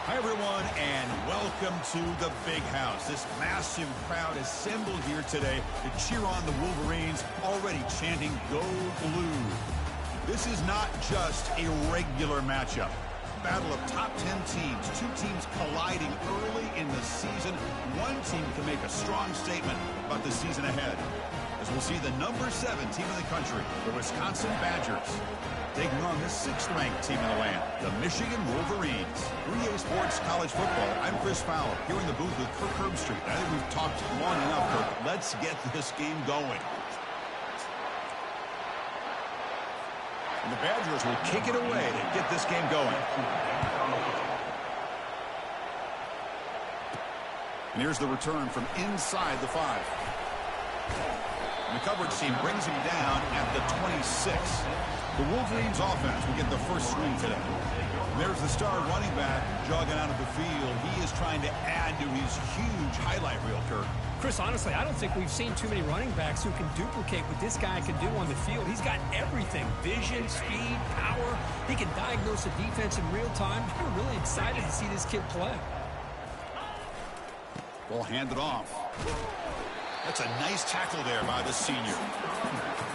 Hi, everyone, and welcome to the Big House. This massive crowd assembled here today to cheer on the Wolverines, already chanting, "Go Blue." This is not just a regular matchup. Battle of top 10 teams, two teams colliding early in the season. One team can make a strong statement about the season ahead, as we'll see the number 7 team in the country, the Wisconsin Badgers, taking on the 6th-ranked team in the land, the Michigan Wolverines. 3A Sports College Football. I'm Chris Fowler, here in the booth with Kirk Herbstreit. I think we've talked long enough, Kirk. Let's get this game going. And the Badgers will kick it away to get this game going. And here's the return from inside the 5. And the coverage team brings him down at the 26. The Wolverines offense will get the first swing today. And there's the star running back jogging out of the field. He is trying to add to his huge highlight reel, Kirk. Chris, honestly, I don't think we've seen too many running backs who can duplicate what this guy can do on the field. He's got everything: vision, speed, power. He can diagnose the defense in real time. We're really excited to see this kid play. Ball handed off. That's a nice tackle there by the senior.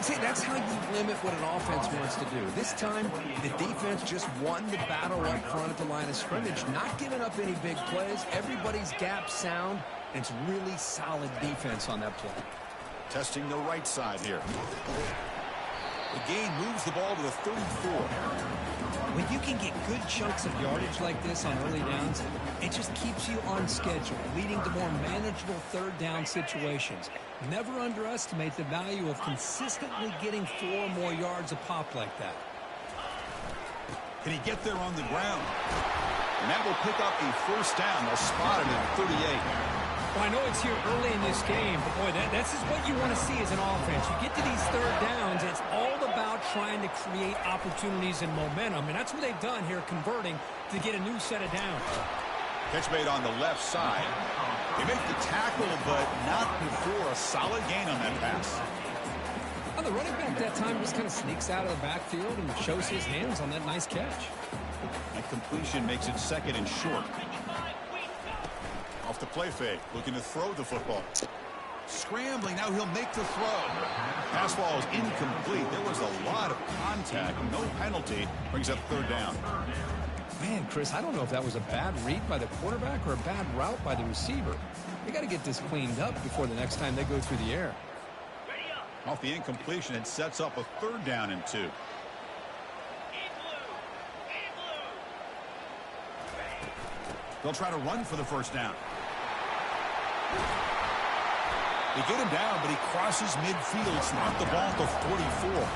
See, that's how you limit what an offense wants to do. This time, the defense just won the battle up front at the line of scrimmage, not giving up any big plays. Everybody's gap sound, and it's really solid defense on that play. Testing the right side here. The gain moves the ball to the 34. When you can get good chunks of yardage like this on early downs, it just keeps you on schedule, leading to more manageable third down situations. Never underestimate the value of consistently getting 4 or more yards a pop like that. Can he get there on the ground? And that will pick up a first down. They'll spot it at 38. Well, I know it's here early in this game, but boy, this is what you want to see as an offense. You get to these third downs, it's all about trying to create opportunities and momentum, and that's what they've done here, converting to get a new set of downs. Catch made on the left side. He makes the tackle, but not before a solid gain on that pass. Well, the running back that time just kind of sneaks out of the backfield and shows his hands on that nice catch. That completion makes it second and short. Off the play fake, looking to throw the football. Scrambling, now he'll make the throw. Pass ball is incomplete. There was a lot of contact. No penalty. Brings up third down. Man, Chris, I don't know if that was a bad read by the quarterback or a bad route by the receiver. They got to get this cleaned up before the next time they go through the air. Off the incompletion, it sets up a third down and 2. They'll try to run for the first down. They get him down, but he crosses midfield, snapped the ball at the 44.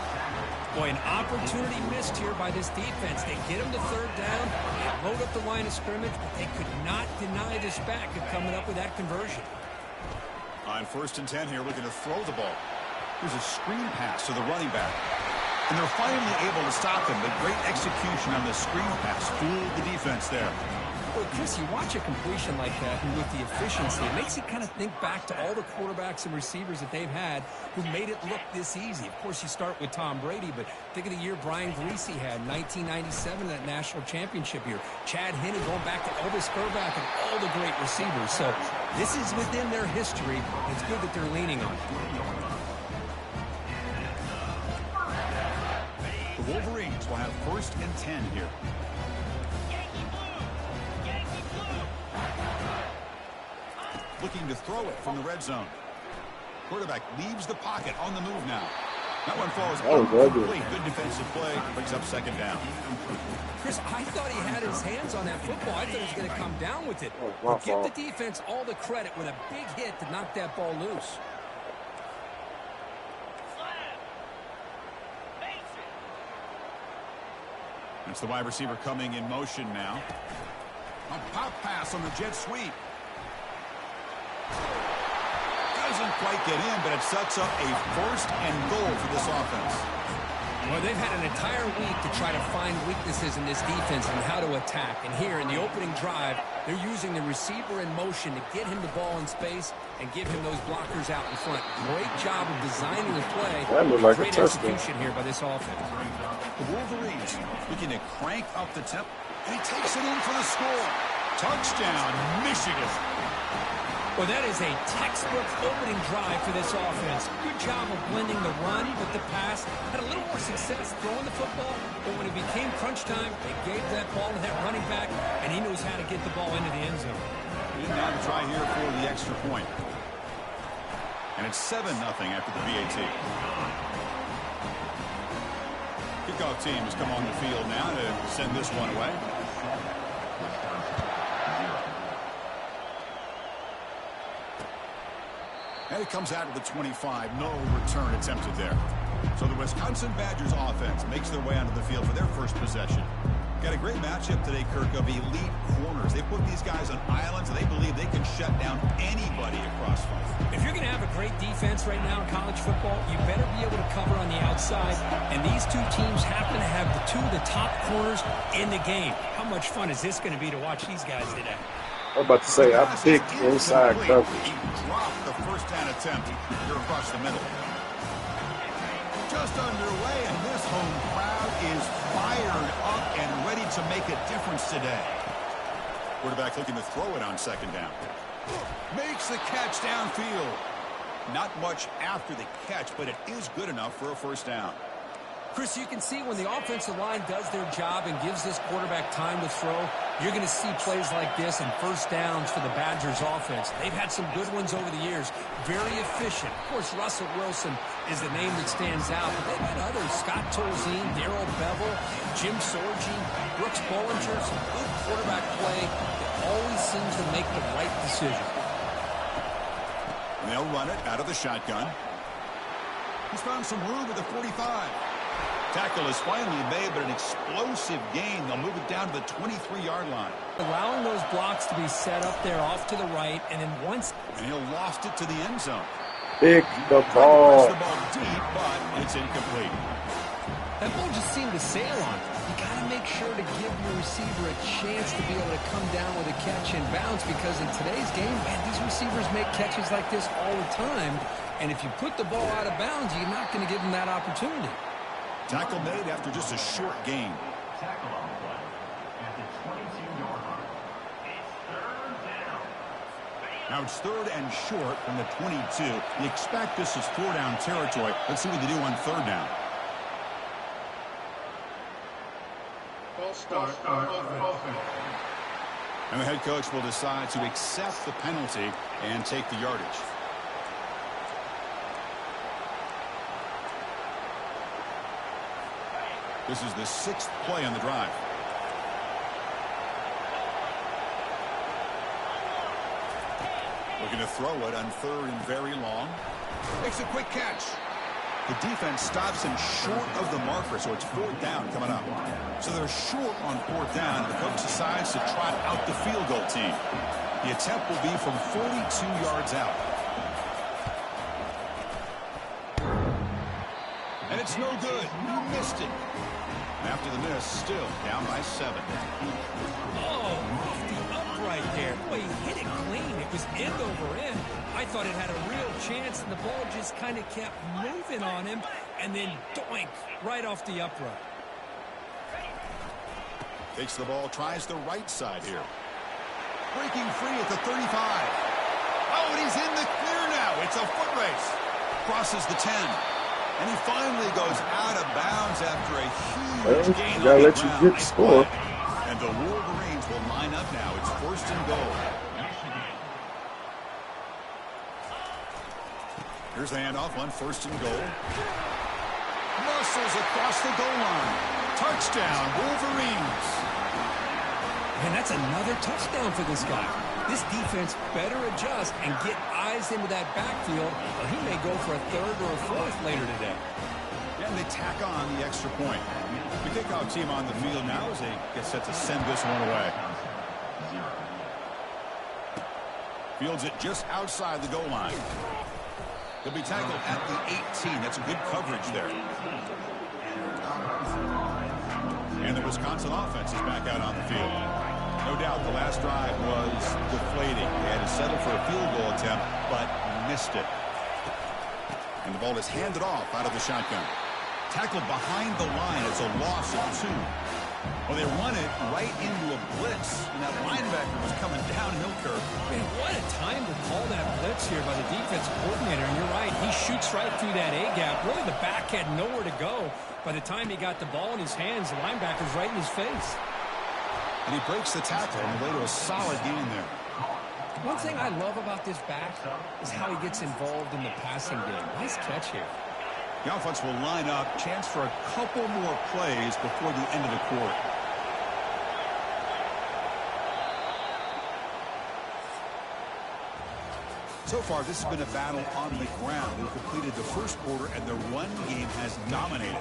Boy, an opportunity missed here by this defense. They get him to third down, they load up the line of scrimmage, but they could not deny this back of coming up with that conversion. On first and 10 here, looking to throw the ball. Here's a screen pass to the running back. And they're finally able to stop him, but great execution on the screen pass. Fooled the defense there. Well, Chris, you watch a completion like that, and with the efficiency, it makes you kind of think back to all the quarterbacks and receivers that they've had who made it look this easy. Of course, you start with Tom Brady, but think of the year Brian Griese had, 1997, that national championship year. Chad Henne going back to Elvis Grbac and all the great receivers. So this is within their history. It's good that they're leaning on it. The Wolverines will have first and 10 here. Looking to throw it from the red zone. Quarterback leaves the pocket on the move now. That one falls incomplete. Good defensive play. Brings up second down. Chris, I thought he had his hands on that football. I thought he was going to come down with it. But give the defense all the credit with a big hit to knock that ball loose. That's the wide receiver coming in motion now. A pop pass on the jet sweep. Doesn't quite get in, but it sets up a first and goal for this offense. Well, they've had an entire week to try to find weaknesses in this defense and how to attack. And here in the opening drive, they're using the receiver in motion to get him the ball in space and give him those blockers out in front. Great job of designing the play. Great execution here by this offense. The Wolverines looking to crank up the tempo, and he takes it in for the score. Touchdown, Michigan. Well, that is a textbook opening drive for this offense. Good job of blending the run with the pass. Had a little more success throwing the football, but when it became crunch time, they gave that ball to that running back, and he knows how to get the ball into the end zone. And now to try here for the extra point. And it's 7-0 after the VAT. Kickoff team has come on the field now to send this one away. And it comes out of the 25. No return attempted there. So the Wisconsin Badgers offense makes their way onto the field for their first possession. Got a great matchup today, Kirk, of elite corners. They put these guys on islands, and they believe they can shut down anybody across front. If you're going to have a great defense right now in college football, you better be able to cover on the outside. And these two teams happen to have two of the top corners in the game. How much fun is this going to be to watch these guys today? I'm about to say, I pick inside coverage. He dropped the first down attempt here across the middle. Just underway, and this home crowd is fired up and ready to make a difference today. Quarterback looking to throw it on second down. Makes the catch downfield. Not much after the catch, but it is good enough for a first down. Chris, you can see when the offensive line does their job and gives this quarterback time to throw, you're going to see plays like this and first downs for the Badgers offense. They've had some good ones over the years. Very efficient. Of course, Russell Wilson is the name that stands out, but they've had others. Scott Tolzien, Darrell Bevel, Jim Sorgi, Brooks Bollinger. Some good quarterback play that always seems to make the right decision. And they'll run it out of the shotgun. He's found some room at the 45. Tackle is finally made, but an explosive gain. They'll move it down to the 23-yard line. Allowing those blocks to be set up there off to the right, and then once... And he'll loft it to the end zone. Pick the ball. The ball deep, but it's incomplete. That ball just seemed to sail on. You got to make sure to give your receiver a chance to be able to come down with a catch and bounce, because in today's game, man, these receivers make catches like this all the time. And if you put the ball out of bounds, you're not going to give them that opportunity. Tackle made after just a short gain. Tackle on the play at the 22-yard line. It's third down. Now it's third and short from the 22. You expect this is four-down territory. Let's see what they do on third down. False start offense. And the head coach will decide to accept the penalty and take the yardage. This is the sixth play on the drive. Looking to throw it on third and very long. Makes a quick catch. The defense stops him short of the marker, so it's fourth down coming up. So they're short on fourth down, and the coach decides to trot out the field goal team. The attempt will be from 42 yards out. And it's no good. You missed it. After the miss, still down by 7. Oh, off the upright there. Boy, he hit it clean. It was end over end. I thought it had a real chance, and the ball just kind of kept moving on him, and then doink, right off the upright. Takes the ball, tries the right side here. Breaking free at the 35. Oh, and he's in the clear now. It's a foot race. Crosses the 10. And he finally goes out of bounds after a huge gain. Gotta let you get the score. And the Wolverines will line up now. It's first and goal. Here's the handoff on first and goal. Muscles across the goal line. Touchdown, Wolverines. And that's another touchdown for this guy. This defense better adjust and get eyes into that backfield, or he may go for a third or a fourth later today. And they tack on the extra point. The kickoff team on the field now as they get set to send this one away. Fields it just outside the goal line. He'll be tackled at the 18. That's a good coverage there. And the Wisconsin offense is back out on the field. No doubt the last drive was deflating. They had to settle for a field goal attempt, but missed it. And the ball is handed off out of the shotgun. Tackled behind the line. It's a loss of 2. Well, they run it right into a blitz, and that linebacker was coming downhill curve. Man, what a time to call that blitz here by the defensive coordinator. And you're right, he shoots right through that A-gap. Really, the back had nowhere to go. By the time he got the ball in his hands, the linebacker's right in his face. And he breaks the tackle on the way to a solid gain there. One thing I love about this back is how he gets involved in the passing game. Nice catch here. The offense will line up. Chance for a couple more plays before the end of the quarter. So far, this has been a battle on the ground. They've completed the first quarter, and their run game has dominated.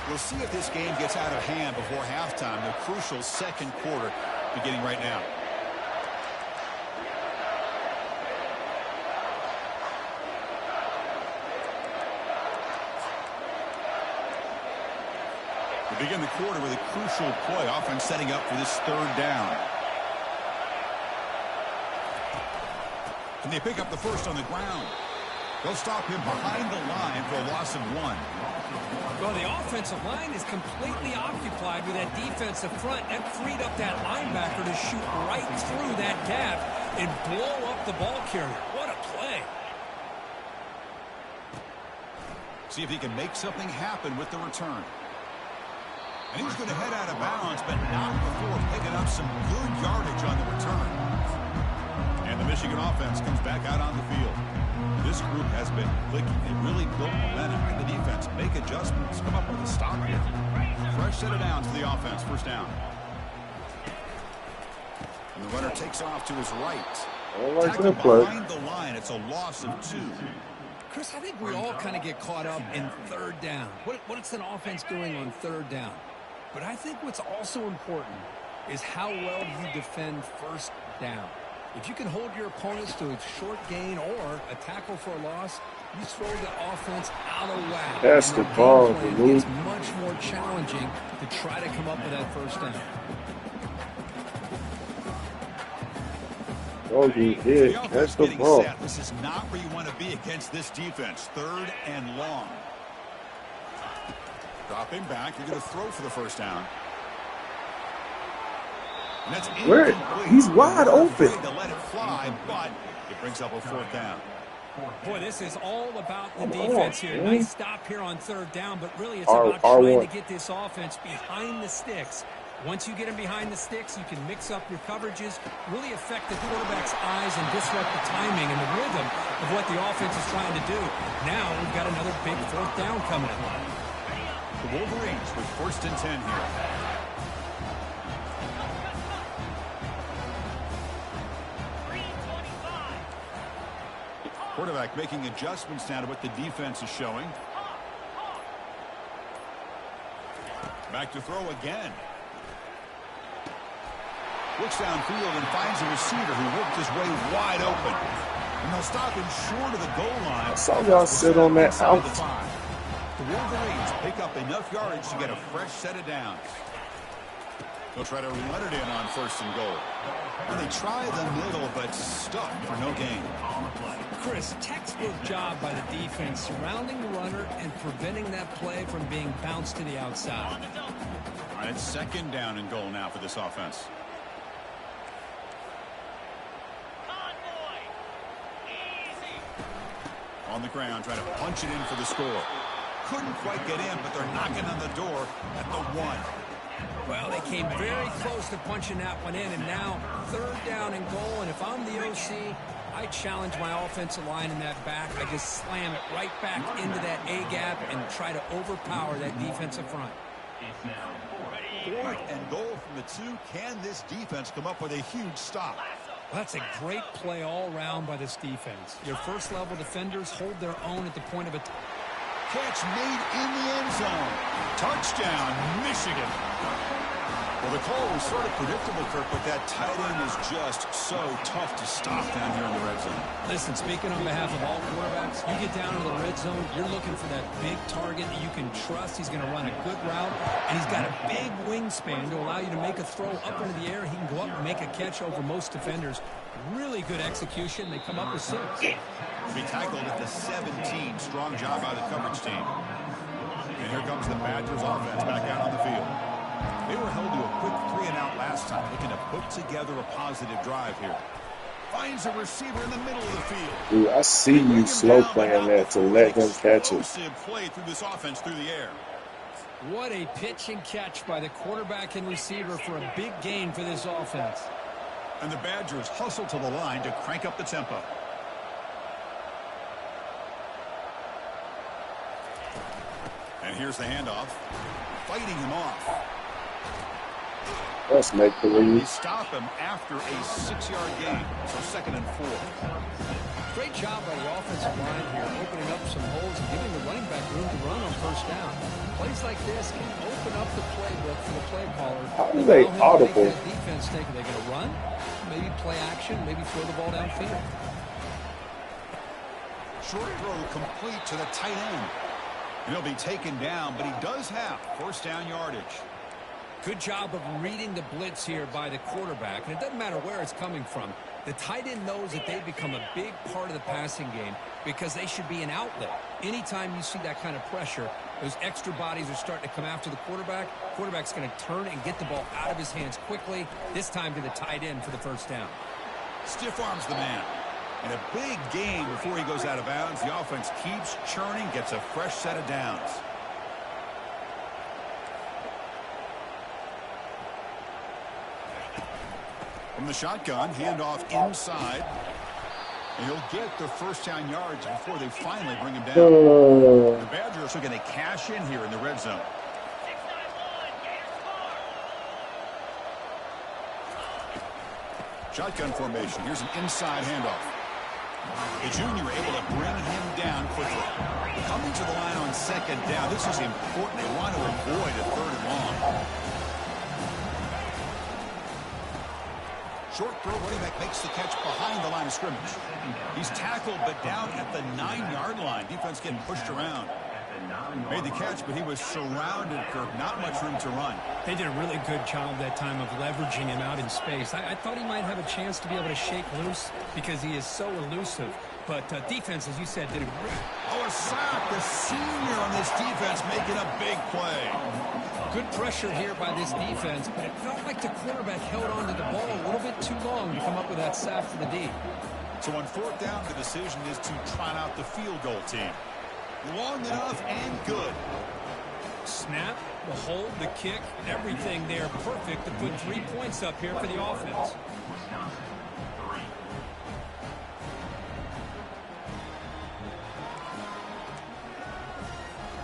We'll see if this game gets out of hand before halftime. The crucial second quarter beginning right now. We begin the quarter with a crucial play. Offense setting up for this third down. And they pick up the first on the ground. They'll stop him behind the line for a loss of 1. Well, the offensive line is completely occupied with that defensive front. That freed up that linebacker to shoot right through that gap and blow up the ball carrier. What a play. See if he can make something happen with the return. And he's going to head out of bounds, but not before picking up some good yardage on the return. And the Michigan offense comes back out on the field. This group has been clicking. They really built momentum, and the defense make adjustments. Come up with a stop here. Fresh set of downs for the offense. First down. And the runner takes off to his right. Tackle behind the line. It's a loss of 2. Chris, I think we all kind of get caught up in third down. What's an offense doing on third down? But I think what's also important is how well you defend first down. If you can hold your opponents to a short gain or a tackle for a loss, you throw the offense out of whack. That's the ball. It's much more challenging to try to come up with that first down. Oh, he did. That's the ball. This is not where you want to be against this defense. Third and long. Dropping back. You're going to throw for the first down. And that's where? He's wide open. To let it fly, but it brings up a fourth down. Boy, this is all about the defense here. Nice stop here on third down, but really it's about trying to get this offense behind the sticks. Once you get them behind the sticks, you can mix up your coverages, really affect the quarterback's eyes and disrupt the timing and the rhythm of what the offense is trying to do. Now we've got another big fourth down coming up. The Wolverines with first and 10 here. Quarterback making adjustments now to what the defense is showing. Back to throw again. Looks downfield and finds a receiver who worked his way wide open. And they'll stop him short of the goal line. I saw y'all sit on that out. The Wolverines pick up enough yardage to get a fresh set of downs. They'll try to run it in on first and goal. And they try the middle, but stuck for no gain. Chris, textbook job by the defense surrounding the runner and preventing that play from being bounced to the outside. All right, it's second down and goal now for this offense. On the ground, trying to punch it in for the score. Couldn't quite get in, but they're knocking on the door at the 1. Well, they came very close to punching that one in, and now third down and goal. And if I'm the OC, I challenge my offensive line in that back. I just slam it right back into that A-gap and try to overpower that defensive front. Fourth and goal from the 2. Can this defense come up with a huge stop? Well, that's a great play all around by this defense. Your first-level defenders hold their own at the point of attack. Catch made in the end zone. Touchdown, Michigan. Well, the call was sort of predictable, Kirk, but that tight end is just so tough to stop down here in the red zone. Listen, speaking on behalf of all quarterbacks, you get down into the red zone, you're looking for that big target that you can trust. He's going to run a good route, and he's got a big wingspan to allow you to make a throw up into the air. He can go up and make a catch over most defenders. Really good execution. They come up with 6. Be tackled at the 17. Strong job by the coverage team. And here comes the Badgers offense back out on the field. They were held to a quick 3-and-out last time, looking to put together a positive drive here. Finds a receiver in the middle of the field. Dude, I see you slow playing that to let them catch it. Explosive play through this offense through the air. What a pitch and catch by the quarterback and receiver for a big gain for this offense. And the Badgers hustle to the line to crank up the tempo. And here's the handoff. Fighting him off. Let's make They believe. stop him after a 6-yard gain. So 2nd and 4. Great job by the offensive line here, opening up some holes and giving the running back room to run on first down. Plays like this can open up the playbook for the play caller. How are they audible? That defense think, are they going to run? Maybe play action, maybe throw the ball downfield. Short throw complete to the tight end. And he'll be taken down, but he does have first down yardage. Good job of reading the blitz here by the quarterback. And it doesn't matter where it's coming from. The tight end knows that they've become a big part of the passing game because they should be an outlet. Anytime you see that kind of pressure, those extra bodies are starting to come after the quarterback. Quarterback's going to turn and get the ball out of his hands quickly, this time to the tight end for the first down. Stiff arms the man. And a big gain before he goes out of bounds. The offense keeps churning, gets a fresh set of downs. From the shotgun, handoff inside. And he'll get the first down yards before they finally bring him down. The Badgers are going to cash in here in the red zone. Shotgun formation. Here's an inside handoff. The junior able to bring him down quickly. Coming to the line on 2nd down. This is important. They want to avoid a 3rd and long. Short throw, running back makes the catch behind the line of scrimmage. He's tackled, but down at the 9-yard line. Defense getting pushed around. Made the catch, but he was surrounded, Kirk. Not much room to run. They did a really good job that time of leveraging him out in space. I thought he might have a chance to be able to shake loose because he is so elusive. But defense, as you said, did a great. Oh, a sack. The senior on this defense making a big play. Good pressure here by this defense, but it felt like the quarterback held on to the ball a little bit too long to come up with that sack for the D. So on 4th down, the decision is to trot out the field goal team. Long enough and good. Snap, the hold, the kick, everything there perfect to put 3 points up here for the offense.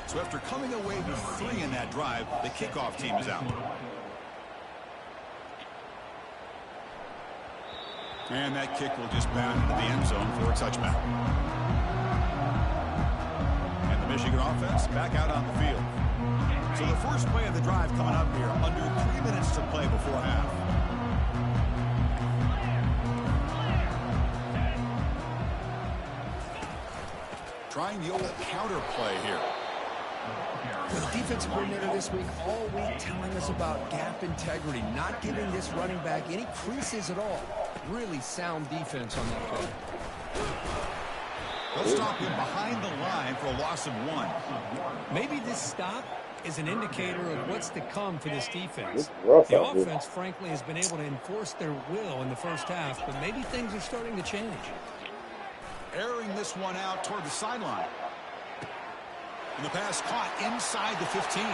So after coming away with 3 in that drive, the kickoff team is out. And that kick will just bound into the end zone for a touchback. And the Michigan offense back out on the field. So the first play of the drive coming up here, under 3 minutes to play before half. Trying the old counter play here. The defensive coordinator this week all week telling us about gap integrity, not giving this running back any creases at all. Really sound defense on that play. They'll stop him behind the line for a loss of 1. Maybe this stop is an indicator of what's to come for this defense. It's rough The out there. offense, frankly, has been able to enforce their will in the first half, but maybe things are starting to change. Airing this one out toward the sideline. And the pass caught inside the 15.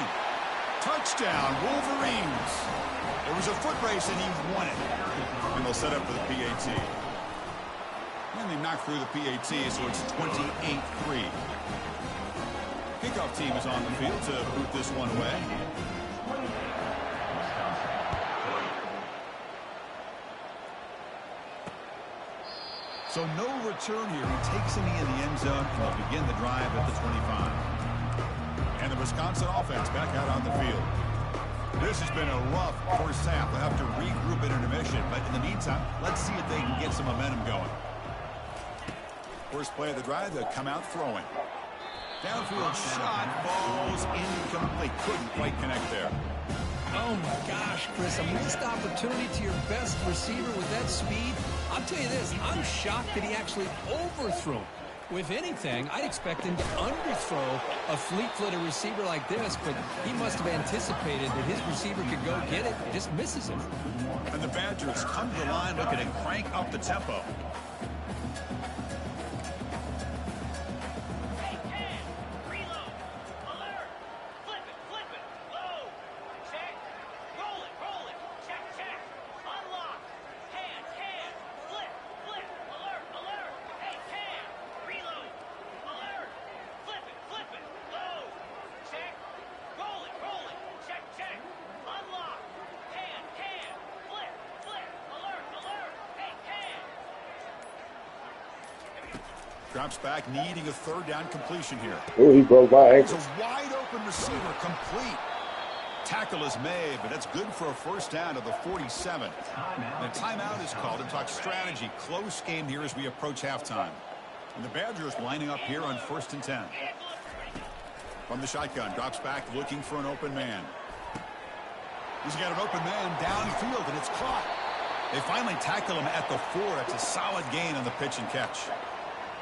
Touchdown, Wolverines. It was a foot race, and he won it. And they'll set up for the PAT. And they knocked through the PAT, so it's 28-3. Kickoff team is on the field to boot this one away. So no return here. He takes him in the end zone, and they'll begin the drive at the 25. And the Wisconsin offense back out on the field. This has been a rough first half. They'll have to regroup in intermission, but in the meantime, let's see if they can get some momentum going. First play of the drive, they'll come out throwing. Downfield shot falls incomplete. Couldn't quite connect there. Oh, my gosh, Chris, a missed opportunity to your best receiver with that speed. I'll tell you this, I'm shocked that he actually overthrew him. If anything, I'd expect him to underthrow a fleet-footed receiver like this, but he must have anticipated that his receiver could go get it and just misses him. And the Badgers come to the line looking to crank up the tempo. Drops back, needing a third down completion here. Oh, he broke my It's ankle. a wide open receiver, complete. Tackle is made, but that's good for a first down to the 47. And a timeout is called to talk strategy. Close game here as we approach halftime. And the Badgers lining up here on 1st and 10. From the shotgun, drops back looking for an open man. He's got an open man downfield, and it's caught. They finally tackle him at the 4. It's a solid gain on the pitch and catch.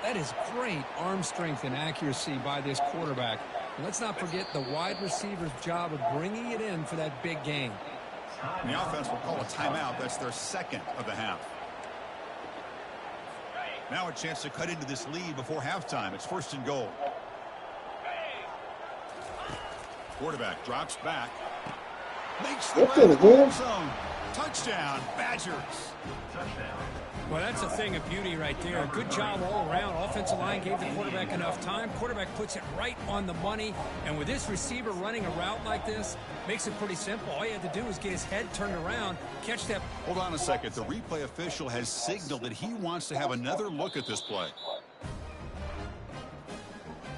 That is great arm strength and accuracy by this quarterback. And let's not forget the wide receiver's job of bringing it in for that big gain. And the offense will call a timeout. That's their second of the half. Now a chance to cut into this lead before halftime. It's 1st and goal. Quarterback drops back. Makes the red zone. Touchdown, Badgers. Well, that's a thing of beauty right there. Good job all around. Offensive line gave the quarterback enough time. Quarterback puts it right on the money. And with this receiver running a route like this, makes it pretty simple. All you had to do was get his head turned around, catch that. Hold on a second. The replay official has signaled that he wants to have another look at this play.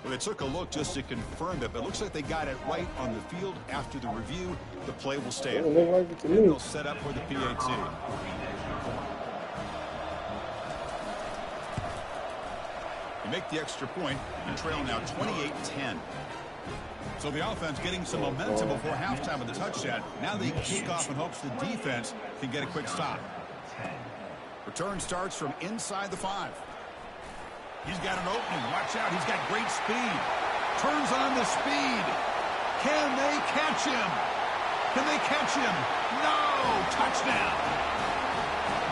Well, they took a look just to confirm it, but it looks like they got it right on the field. After the review, the play will stand. It looked like it to And me. they'll set up for the PAT. You make the extra point and trail now 28-10. So the offense getting some momentum before halftime with the touchdown. Now they kick off in hopes the defense can get a quick stop. Return starts from inside the 5. He's got an opening. Watch out. He's got great speed. Turns on the speed. Can they catch him? Can they catch him? No! Touchdown!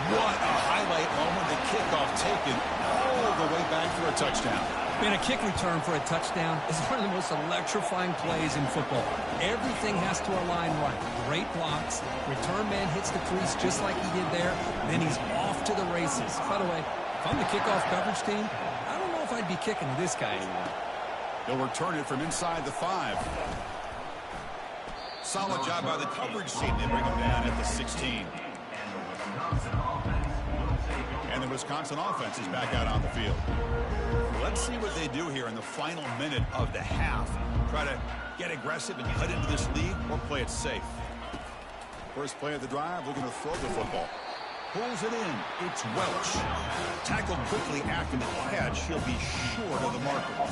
What a highlight moment. The kickoff taken all the way back for a touchdown. Man, a kick return for a touchdown is one of the most electrifying plays in football. Everything has to align right. Great blocks. Return man hits the crease just like he did there. Then he's off to the races. By the way, if I'm the kickoff coverage team, I don't know if I'd be kicking to this guy anymore. They'll return it from inside the 5. Solid job by the coverage team. They bring him down at the 16. And the Wisconsin offense is back out on the field. Let's see what they do here in the final minute of the half. Try to get aggressive and cut into this lead or play it safe. First play of the drive, looking to throw the football. Pulls it in. It's Welch. Tackled quickly after the catch. He'll be short of the marker.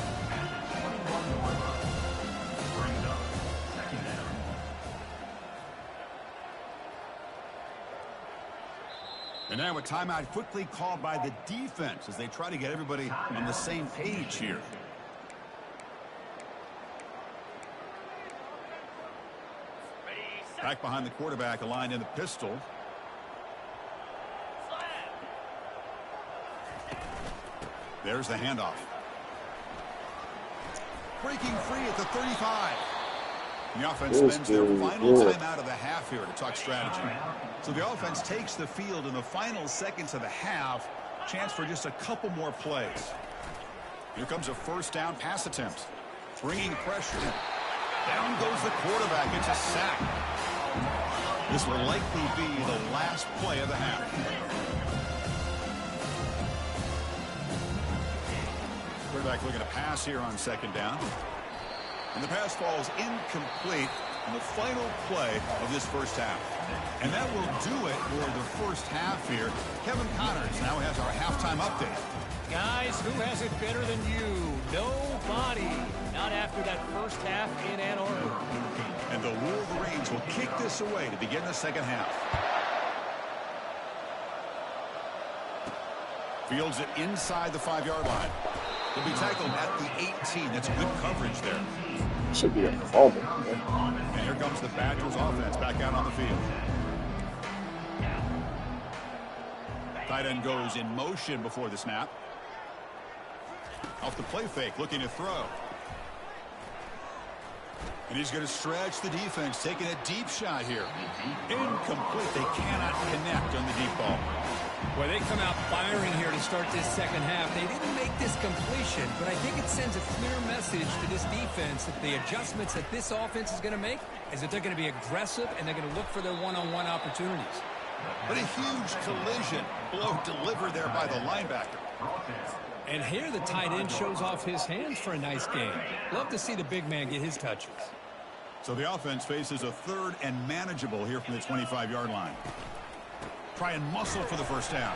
And now a timeout quickly called by the defense as they try to get everybody on the same page here. Back behind the quarterback, aligned in the pistol. There's the handoff. Breaking free at the 35. And the offense spends their final timeout of the half here to talk strategy. So the offense takes the field in the final seconds of the half. Chance for just a couple more plays. Here comes a first down pass attempt. Bringing pressure. Down goes the quarterback. It's a sack. This will likely be the last play of the half. Quarterback looking to pass here on second down. And the pass falls incomplete. in the final play of this first half. And that will do it for the first half here. Kevin Connors now has our halftime update. Guys, who has it better than you? Nobody. Not after that first half in Ann Arbor. And the Wolverines will kick this away to begin the second half. Fields it inside the 5-yard line. He'll be tackled at the 18. That's good coverage there. Should be a fumble. And here comes the Badgers offense back out on the field. Tight end goes in motion before the snap. Off the play fake, looking to throw. And he's going to stretch the defense, taking a deep shot here. Incomplete. They cannot connect on the deep ball. Well, they come out firing here to start this second half. They didn't make this completion, but I think it sends a clear message to this defense that the adjustments that this offense is going to make is that they're going to be aggressive and they're going to look for their one-on-one opportunities. But a huge collision blow delivered there by the linebacker. And here the tight end shows off his hands for a nice game. Love to see the big man get his touches. So the offense faces a 3rd and manageable here from the 25-yard line. Try and muscle for the first down.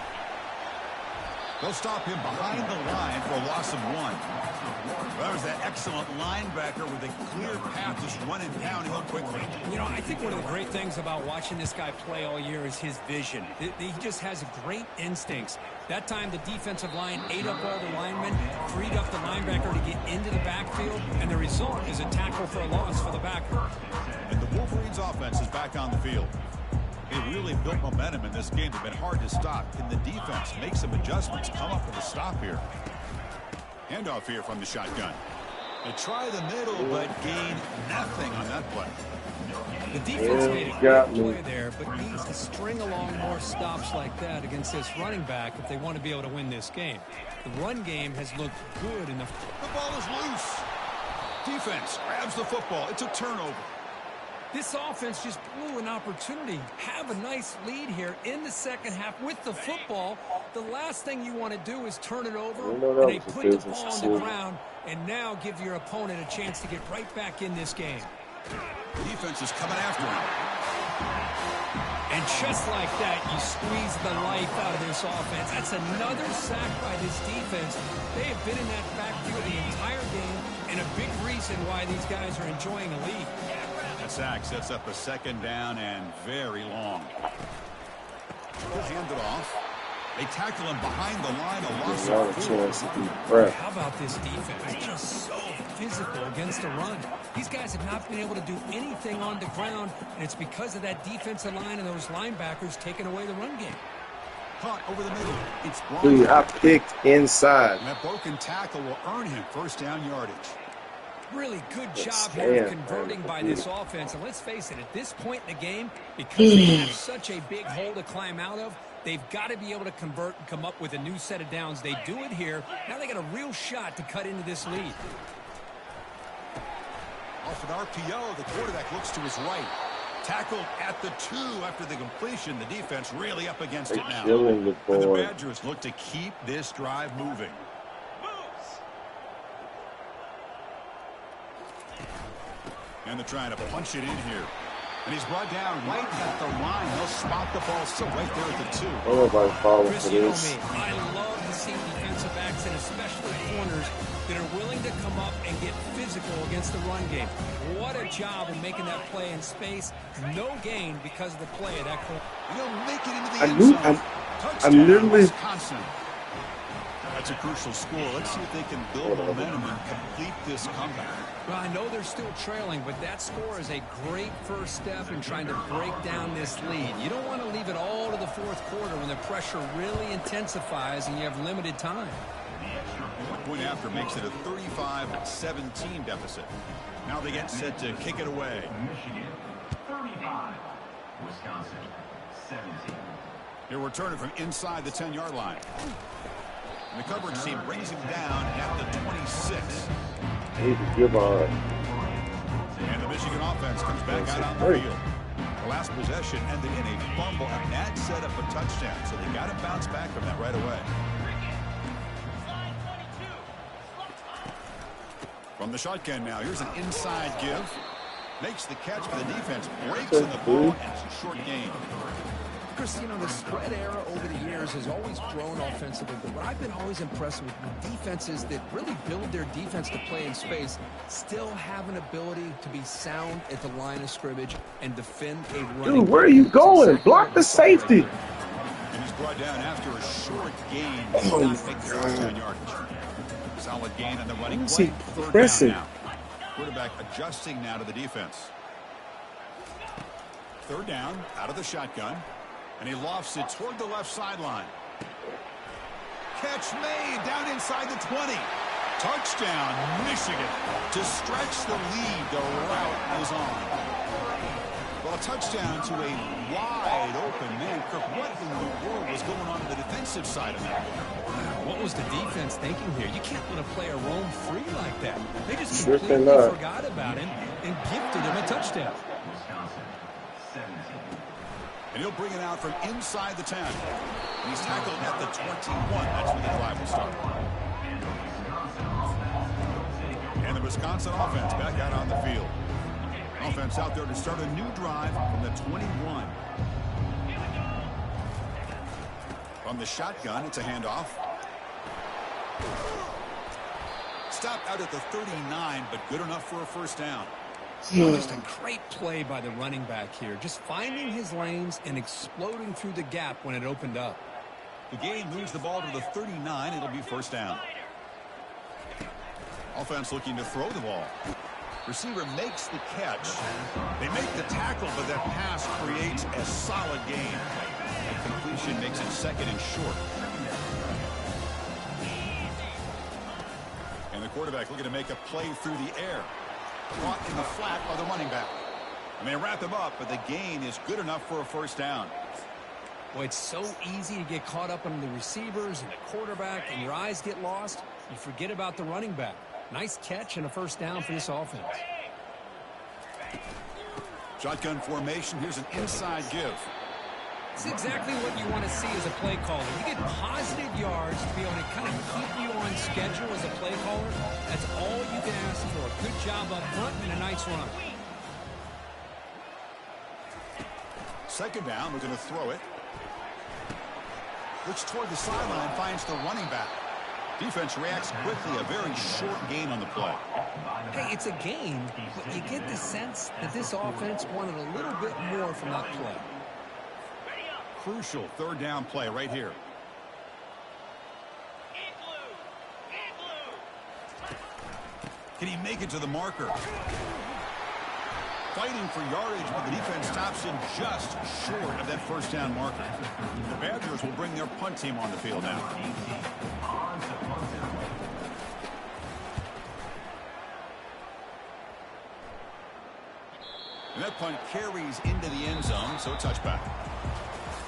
They'll stop him behind the line for a loss of 1. That was that excellent linebacker with a clear path just running downhill quickly. You know, I think one of the great things about watching this guy play all year is his vision. He just has great instincts. That time the defensive line ate up all the linemen, freed up the linebacker to get into the backfield, and the result is a tackle for a loss for the backer. And the Wolverines offense is back on the field. They really built momentum in this game. They've been hard to stop. Can the defense make some adjustments, come up with a stop here? Handoff here from the shotgun. They try the middle, but gain nothing on that play. The defense made a great play there, but needs to string along more stops like that against this running back if they want to be able to win this game. The run game has looked good enough. The ball is loose. Defense grabs the football. It's a turnover. This offense just blew an opportunity. Have a nice lead here in the second half with the football. The last thing you want to do is turn it over, and they put the ball on the ground, and now give your opponent a chance to get right back in this game. Defense is coming after him. And just like that, you squeeze the life out of this offense. That's another sack by this defense. They have been in that backfield the entire game, and a big reason why these guys are enjoying a lead. That sack sets up a second down and very long. They'll hand it off. They tackle him behind the line. A loss of 4. How about this defense? Just so physical against the run. These guys have not been able to do anything on the ground, and it's because of that defensive line and those linebackers taking away the run game. Caught over the middle. It's blocked. Dude, I picked inside. And that broken tackle will earn him first down yardage. Really good job here of converting by this offense. And let's face it, at this point in the game, because they have such a big hole to climb out of, they've got to be able to convert and come up with a new set of downs. They do it here. Now they got a real shot to cut into this lead. Off an RPO, the quarterback looks to his right. Tackled at the 2 after the completion. The defense really up against it now. And the Badgers look to keep this drive moving. And they're trying to punch it in here. And he's brought down right at the line. They'll spot the ball still right there at the 2. Nobody falling Chris, for you know this. me. I love to see defensive backs and especially corners that are willing to come up and get physical against the run game. What a job of making that play in space. No gain because of the play of that corner. He'll make it into the end zone. I'm literally. Wisconsin. That's a crucial score. Let's see if they can build momentum and complete this comeback. Well, I know they're still trailing, but that score is a great first step in trying to break down this lead. You don't want to leave it all to the fourth quarter when the pressure really intensifies and you have limited time. Point after makes it a 35-17 deficit. Now they get set to kick it away. Michigan 35, Wisconsin 17. He'll return it from inside the 10-yard line. And the coverage team brings him down at the 26. Need to give on. And the Michigan offense comes back out on the field. The last possession ended in a fumble, and that set up a touchdown. So they got to bounce back from that right away. From the shotgun now, here's an inside give. Makes the catch, but the defense breaks in the ball, and it's a short gain. Chris, you know, the spread era over the years has always grown offensively, but what I've been always impressed with defenses that really build their defense to play in space still have an ability to be sound at the line of scrimmage and defend a running. Dude, where are you going? Block the safety. And he's brought down after a short gain. Oh, Not make the first down yardage. Solid gain on the running Is he play. Third pressing? down now. Quarterback adjusting now to the defense. Third down, out of the shotgun. And he lofts it toward the left sideline. Catch made down inside the 20. Touchdown, Michigan. To stretch the lead, the route is on. Well, a touchdown to a wide open man. Kirk, what in the world was going on the defensive side of that? What was the defense thinking here? You can't let a player roam free like that. They just Sure completely cannot. forgot about him and gifted him a touchdown. Wisconsin, 17. And he'll bring it out from inside the 10. And he's tackled at the 21. That's where the drive will start. And the Wisconsin offense back out on the field. Offense out there to start a new drive from the 21. From the shotgun, it's a handoff. Stopped out at the 39, but good enough for a first down. Just a great play by the running back here. Just finding his lanes and exploding through the gap when it opened up. The game moves the ball to the 39. It'll be first down. Offense looking to throw the ball. Receiver makes the catch. They make the tackle, but that pass creates a solid gain. The completion makes it second and short. And the quarterback looking to make a play through the air. Caught in the flat by the running back. And they wrap him up, but the gain is good enough for a first down. Boy, it's so easy to get caught up on the receivers and the quarterback, and your eyes get lost. You forget about the running back. Nice catch and a first down for this offense. Shotgun formation. Here's an inside give. It's exactly what you want to see as a play caller. You get positive yards to be able to kind of keep you on schedule as a play caller. That's all you can ask for. Good job up front and a nice run. Second down, we're going to throw it. Looks toward the sideline, finds the running back. Defense reacts quickly, a very short gain on the play. Hey, it's a gain, but you get the sense that this offense wanted a little bit more from that play. Crucial third down play right here. Can he make it to the marker? Fighting for yardage, but the defense stops him just short of that first down marker. The Badgers will bring their punt team on the field now. And that punt carries into the end zone, so touchback.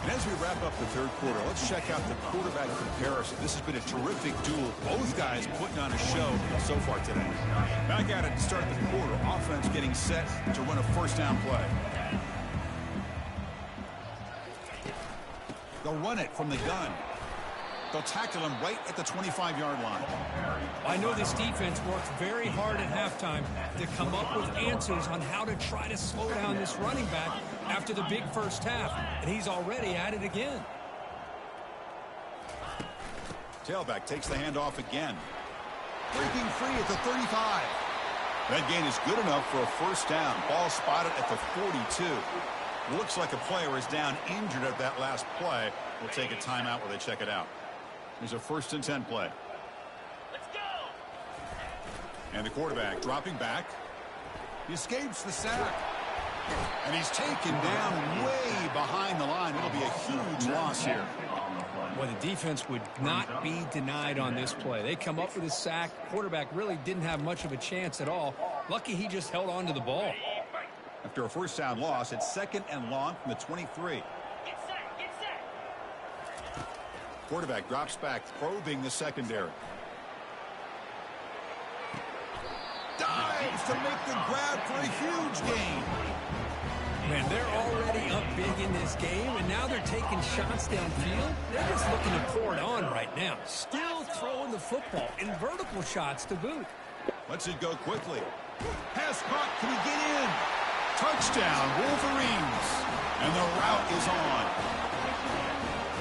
And as we wrap up the third quarter, let's check out the quarterback comparison. This has been a terrific duel. Both guys putting on a show so far today. Back at it to start the quarter. Offense getting set to run a first down play. They'll run it from the gun. They'll tackle him right at the 25-yard line. I know this defense worked very hard at halftime to come up with answers on how to try to slow down this running back after the big first half, and he's already at it again. Tailback takes the handoff again. Breaking free at the 35. That gain is good enough for a first down. Ball spotted at the 42. Looks like a player is down injured at that last play. We'll take a timeout while they check it out. Here's a 1st and 10 play. Let's go. And the quarterback dropping back. He escapes the sack. And he's taken down way behind the line. It'll be a huge loss here. Well, the defense would not be denied on this play. They come up with a sack. Quarterback really didn't have much of a chance at all. Lucky he just held on to the ball. After a first down loss, it's 2nd and long from the 23. Get set. Get set. Quarterback drops back, probing the secondary. Dives to make the grab for a huge gain. Man, they're already up big in this game, and now they're taking shots downfield. They're just looking to pour it on right now. Still throwing the football in vertical shots to boot. Lets it go quickly. Pass caught. Can he get in? Touchdown, Wolverines. And the route is on.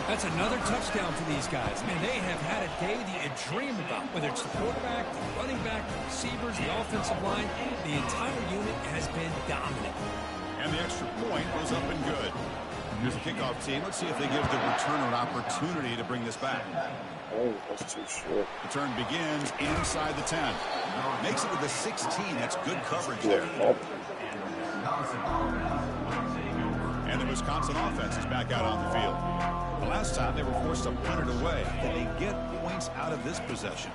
That's another touchdown for these guys. Man, they have had a day that you dream about, whether it's the quarterback, the running back, the receivers, the offensive line. The entire unit has been dominant. And the extra point goes up and good. Here's the kickoff team. Let's see if they give the returner an opportunity to bring this back. Oh, that's too short. Return begins inside the 10. Makes it with the 16. That's good coverage there. And the Wisconsin offense is back out on the field. The last time they were forced to punt it away. Can they get points out of this possession?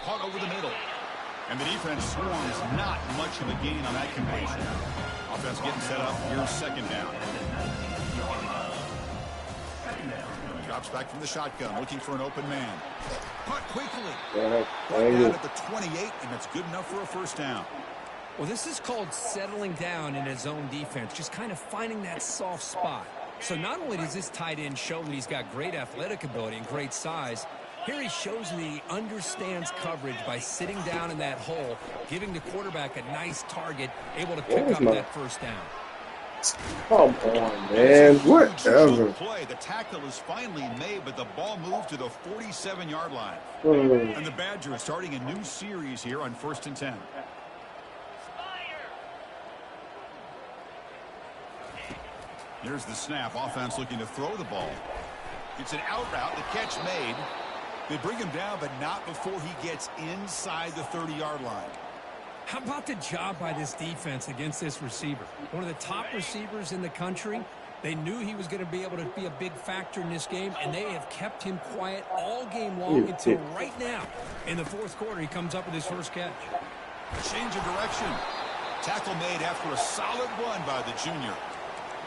Caught over the middle. And the defense swarms not much of a gain on that completion. Offense getting set up. Here's second down. Drops back from the shotgun, looking for an open man. Caught quickly. Down at the 28, and it's good enough for a first down. Well, this is called settling down in his own defense, just kind of finding that soft spot. So not only does this tight end show that he's got great athletic ability and great size, here he shows that he understands coverage by sitting down in that hole, giving the quarterback a nice target, able to pick up that first down. Come on, man. Whatever. Play. The tackle is finally made, but the ball moved to the 47-yard line. And the Badgers starting a new series here on 1st and 10. There's the snap. Offense looking to throw the ball. It's an out route. The catch made. They bring him down, but not before he gets inside the 30-yard line. How about the job by this defense against this receiver? One of the top receivers in the country. They knew he was going to be able to be a big factor in this game, and they have kept him quiet all game long until right now. In the fourth quarter, he comes up with his first catch. Change of direction. Tackle made after a solid run by the junior.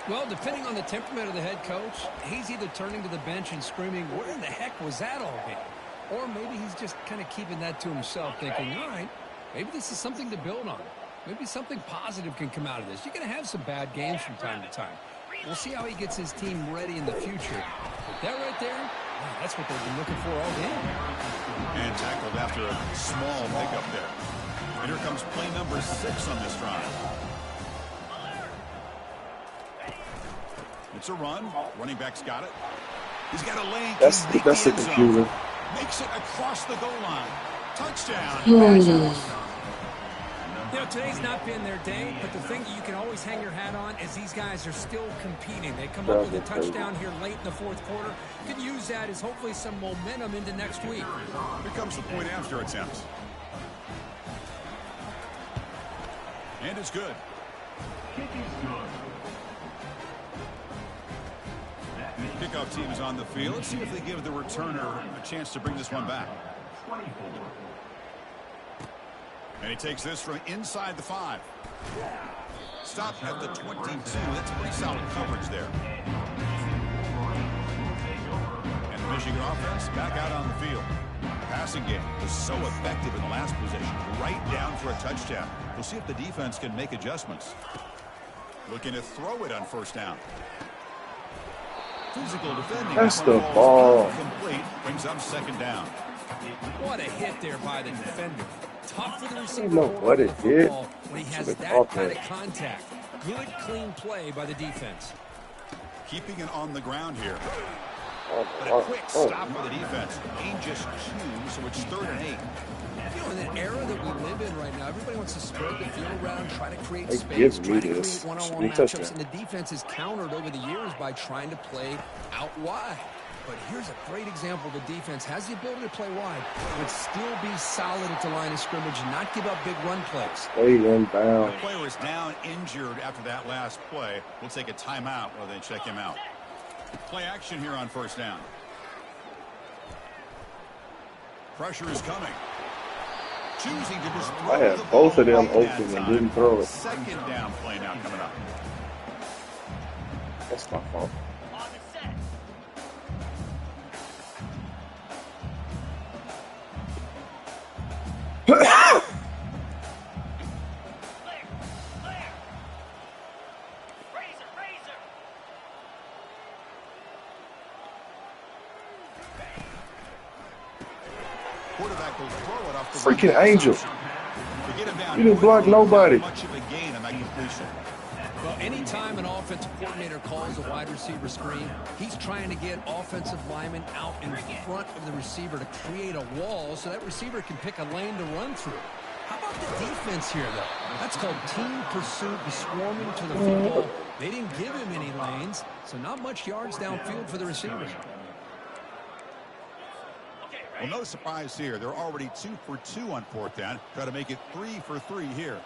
Well, depending on the temperament of the head coach, he's either turning to the bench and screaming, where in the heck was that all game? Or maybe he's just kind of keeping that to himself, thinking, all right, maybe this is something to build on. Maybe something positive can come out of this. You're going to have some bad games from time to time. We'll see how he gets his team ready in the future. But that right there, that's what they've been looking for all game. And tackled after a small pickup there. And here comes play number 6 on this drive. It's a run. Running back's got it. He's got a lane. That's the computer. Makes it across the goal line. Touchdown. You know, today's not been their day, but the thing that you can always hang your hat on is these guys are still competing. They come up with a touchdown here late in the fourth quarter. You can use that as hopefully some momentum into next week. Here comes the point after attempt. And it's good. Kick is good. Kickoff team is on the field. Let's see if they give the returner a chance to bring this one back. 24. And he takes this from inside the 5. Stop at the 22. That's pretty solid coverage there. And the Michigan offense back out on the field. Passing game was so effective in the last possession. Right down for a touchdown. We'll see if the defense can make adjustments. Looking to throw it on first down. Physical defending. That's the ball. Complete. Brings up second down. What a hit there by the defender. Tough for the receiver. I don't know what it did. When he has that kind of contact. Good, clean play by the defense. Keeping it on the ground here. But a quick stop by the defense. Gain just 2, so it's 3rd and 8. You know, in the era that we live in right now, everybody wants to spread the field around, try to create They space, give me try to this. create one-on-one Big matchups, touchdown. and the defense is countered over the years by trying to play out wide. But here's a great example. The defense has the ability to play wide, but still be solid at the line of scrimmage and not give up big run plays. Stay inbound. The player is down injured after that last play. We'll take a timeout while they check him out. Play action here on first down. Pressure is coming. Choosing to just throw I had the both of ball them right open that and time. didn't throw it. Second down play now coming up. That's my fault. On the set. Quarterback will throw it off the Freaking right Angel. side. The get him down. You didn't block nobody. Not much of a gain on that completion. Well, anytime an offensive coordinator calls a wide receiver screen, he's trying to get offensive linemen out in front of the receiver to create a wall so that receiver can pick a lane to run through. How about the defense here, though? That's called team pursuit and swarming to the football. They didn't give him any lanes, so not much yards downfield for the receivers. Well, no surprise here. They're already 2 for 2 on 4th down. Try to make it 3 for 3 here.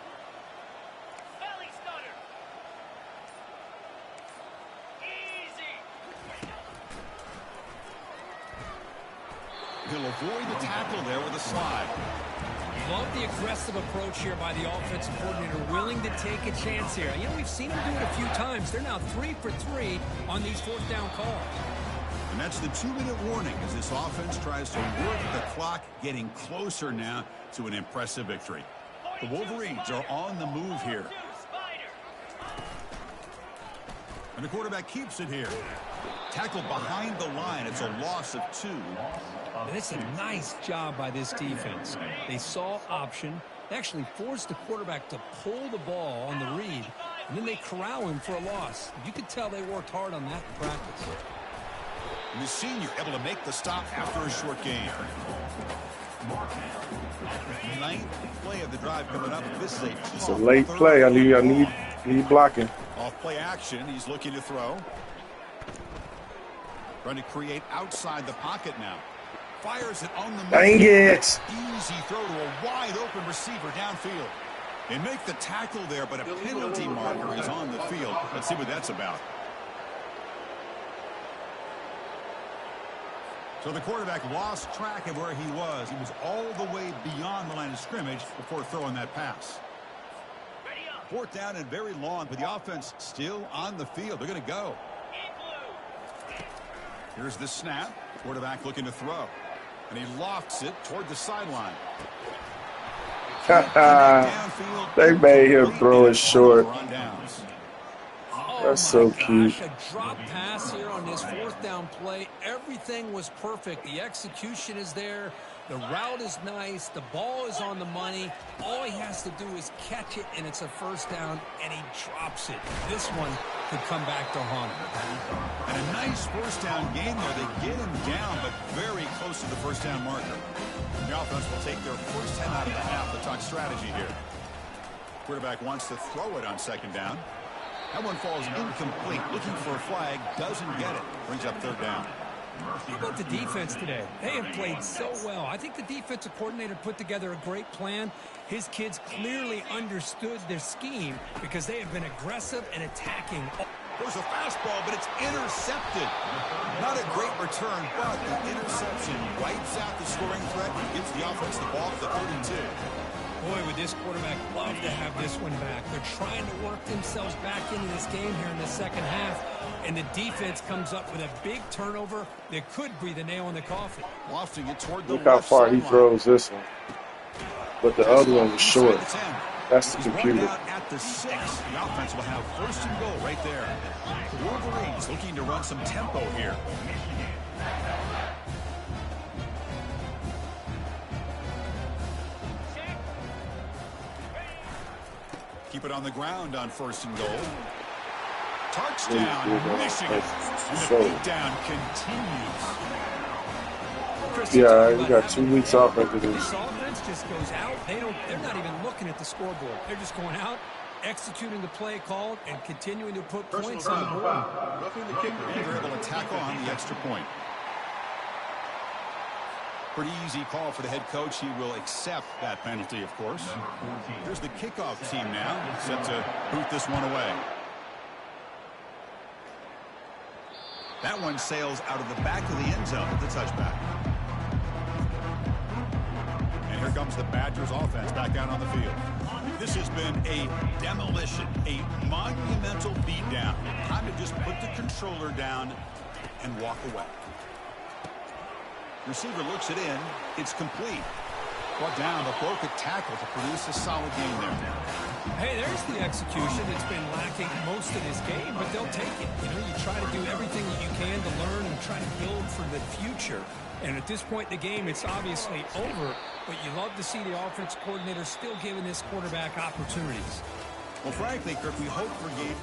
He'll avoid the tackle there with a slide. Love the aggressive approach here by the offensive coordinator, willing to take a chance here. You know, we've seen him do it a few times. They're now 3 for 3 on these 4th down calls. And that's the 2-minute warning as this offense tries to work the clock, getting closer now to an impressive victory. The Wolverines are on the move here. And the quarterback keeps it here. Tackled behind the line. It's a loss of 2. And it's a nice job by this defense. They saw option. They actually forced the quarterback to pull the ball on the read, and then they corral him for a loss. You could tell they worked hard on that in practice. And the senior able to make the stop after a short gain. 9th play of the drive coming up. This is It's a late play. I need blocking. Off play action. He's looking to throw. Trying to create outside the pocket now. Fires it on the move. Dang it. Easy throw to a wide open receiver downfield. They make the tackle there, but a penalty marker is on the field. Let's see what that's about. So the quarterback lost track of where he was. He was all the way beyond the line of scrimmage before throwing that pass. 4th down and very long, but the offense still on the field. They're going to go. Here's the snap. Quarterback looking to throw. And he lofts it toward the sideline. They made him throw it short. Oh, That's so cute. A drop pass here on this 4th down play. Everything was perfect. The execution is there. The route is nice. The ball is on the money. All he has to do is catch it, and it's a 1st down, and he drops it. This one could come back to haunt him. And a nice 1st down game there. They get him down, but very close to the 1st down marker. The offense will take their first 10 out of the half to talk strategy here. Quarterback wants to throw it on 2nd down. That one falls incomplete. Looking for a flag. Doesn't get it. Brings up 3rd down. How about the defense today? They have played so well. I think the defensive coordinator put together a great plan. His kids clearly understood their scheme because they have been aggressive and attacking. There's a fastball, but it's intercepted. Not a great return, but the interception wipes out the scoring threat and gives the offense the ball at the 32. Boy, would this quarterback love to have this one back. They're trying to work themselves back into this game here in the 2nd half. And the defense comes up with a big turnover that could be the nail in the coffin. Lofting it toward the Look how left far he sideline. throws this one. But the other one was short. That's the He's running computer. out at the 6. The offense will have 1st and goal right there. The Wolverines looking to run some tempo here. Keep it on the ground on 1st and goal. Touchdown, Michigan. And the beatdown continues. Yeah, you got 2 weeks off after This this. offense just goes out. They're not even looking at the scoreboard. They're just going out, executing the play called, and continuing to put points on the board. And they're able to tackle on the extra point. Pretty easy call for the head coach. He will accept that penalty, of course. Here's the kickoff team now, set to boot this one away. That one sails out of the back of the end zone with the touchback. And here comes the Badgers offense back out on the field. This has been a demolition, a monumental beatdown. Time to just put the controller down and walk away. Receiver looks it in. It's complete. Brought down, but broke a tackle to produce a solid game there. Hey, there's the execution that's been lacking most of this game, but they'll take it. You know, you try to do everything that you can to learn and try to build for the future. And at this point in the game, it's obviously over, but you love to see the offense coordinator still giving this quarterback opportunities. Well, frankly, Kirk, we hope for game.